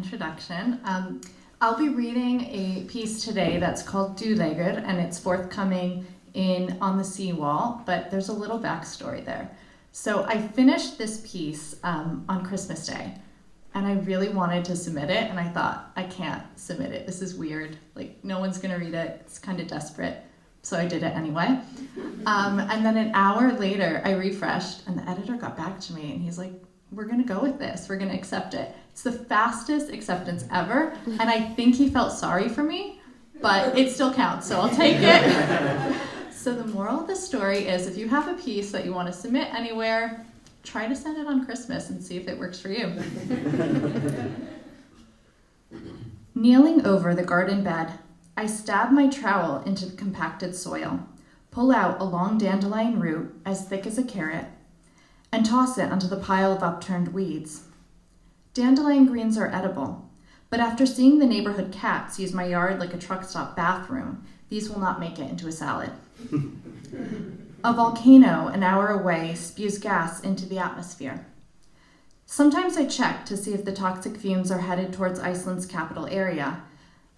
introduction. I'll be reading a piece today that's called Dulegur, and it's forthcoming On the Seawall, but there's a little backstory there. So I finished this piece on Christmas Day, and I really wanted to submit it, and I thought, I can't submit it. This is weird. Like, no one's going to read it. It's kind of desperate. So I did it anyway. And then an hour later, I refreshed, and the editor got back to me, and he's like, we're going to go with this. We're going to accept it. It's the fastest acceptance ever, and I think he felt sorry for me, but it still counts, so I'll take it. So the moral of the story is, if you have a piece that you want to submit anywhere, try to send it on Christmas and see if it works for you. Kneeling over the garden bed, I stab my trowel into the compacted soil, pull out a long dandelion root as thick as a carrot, and toss it onto the pile of upturned weeds. Dandelion greens are edible, but after seeing the neighborhood cats use my yard like a truck stop bathroom, these will not make it into a salad. A volcano an hour away spews gas into the atmosphere. Sometimes I check to see if the toxic fumes are headed towards Iceland's capital area,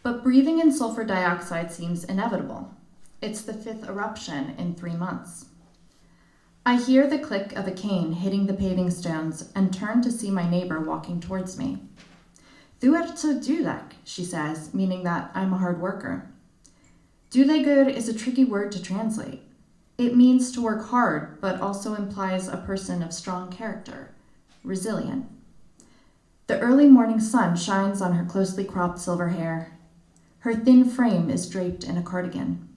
but breathing in sulfur dioxide seems inevitable. It's the 5th eruption in 3 months. I hear the click of a cane hitting the paving stones and turn to see my neighbor walking towards me. "Du ert så dugleg," she says, meaning that I'm a hard worker. Dulegur is a tricky word to translate. It means to work hard, but also implies a person of strong character, resilient. The early morning sun shines on her closely cropped silver hair. Her thin frame is draped in a cardigan.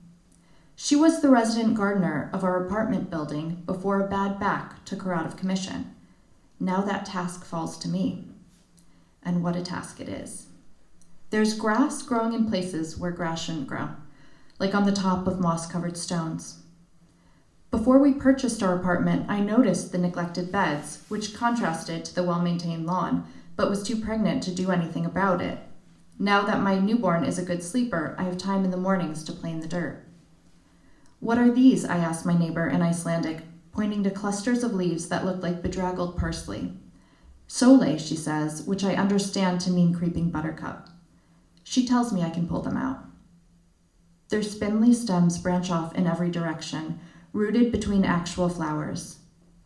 She was the resident gardener of our apartment building before a bad back took her out of commission. Now that task falls to me. And what a task it is. There's grass growing in places where grass shouldn't grow, like on the top of moss-covered stones. Before we purchased our apartment, I noticed the neglected beds, which contrasted to the well-maintained lawn, but was too pregnant to do anything about it. Now that my newborn is a good sleeper, I have time in the mornings to play in the dirt. "What are these?" I asked my neighbor in Icelandic, pointing to clusters of leaves that looked like bedraggled parsley. "Sole," she says, which I understand to mean creeping buttercup. She tells me I can pull them out. Their spindly stems branch off in every direction, rooted between actual flowers.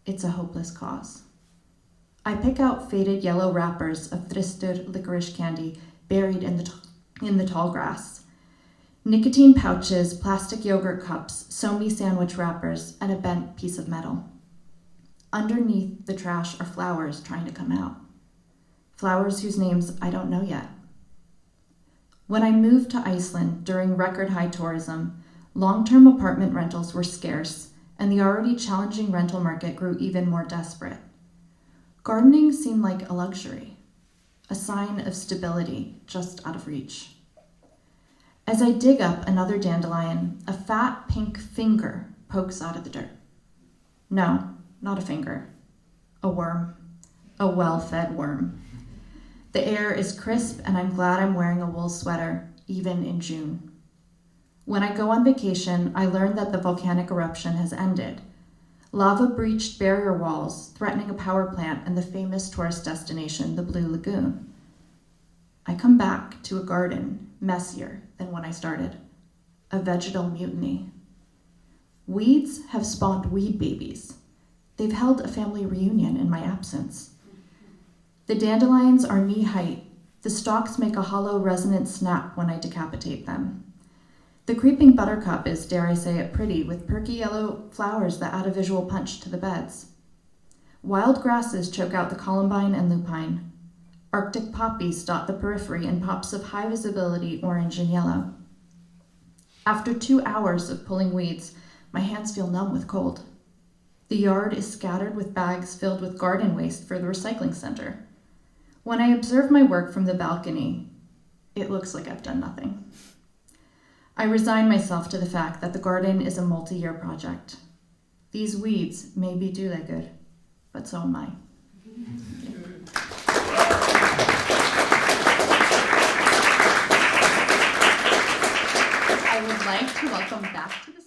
It's a hopeless cause. I pick out faded yellow wrappers of Thristur licorice candy buried in the tall grass. Nicotine pouches, plastic yogurt cups, somi sandwich wrappers, and a bent piece of metal. Underneath the trash are flowers trying to come out. Flowers whose names I don't know yet. When I moved to Iceland during record-high tourism, long-term apartment rentals were scarce, and the already challenging rental market grew even more desperate. Gardening seemed like a luxury, a sign of stability just out of reach. As I dig up another dandelion, a fat pink finger pokes out of the dirt. No, not a finger. A worm. A well-fed worm. The air is crisp, and I'm glad I'm wearing a wool sweater, even in June. When I go on vacation, I learn that the volcanic eruption has ended. Lava breached barrier walls, threatening a power plant and the famous tourist destination, the Blue Lagoon. I come back to a garden messier than when I started, a vegetal mutiny. Weeds have spawned weed babies. They've held a family reunion in my absence. The dandelions are knee-height. The stalks make a hollow, resonant snap when I decapitate them. The creeping buttercup is, dare I say it, pretty, with perky yellow flowers that add a visual punch to the beds. Wild grasses choke out the columbine and lupine. Arctic poppies dot the periphery in pops of high visibility orange and yellow. After 2 hours of pulling weeds, my hands feel numb with cold. The yard is scattered with bags filled with garden waste for the recycling center. When I observe my work from the balcony, it looks like I've done nothing. I resign myself to the fact that the garden is a multi-year project. These weeds may be Dulegur, but so am I. I would like to welcome back to the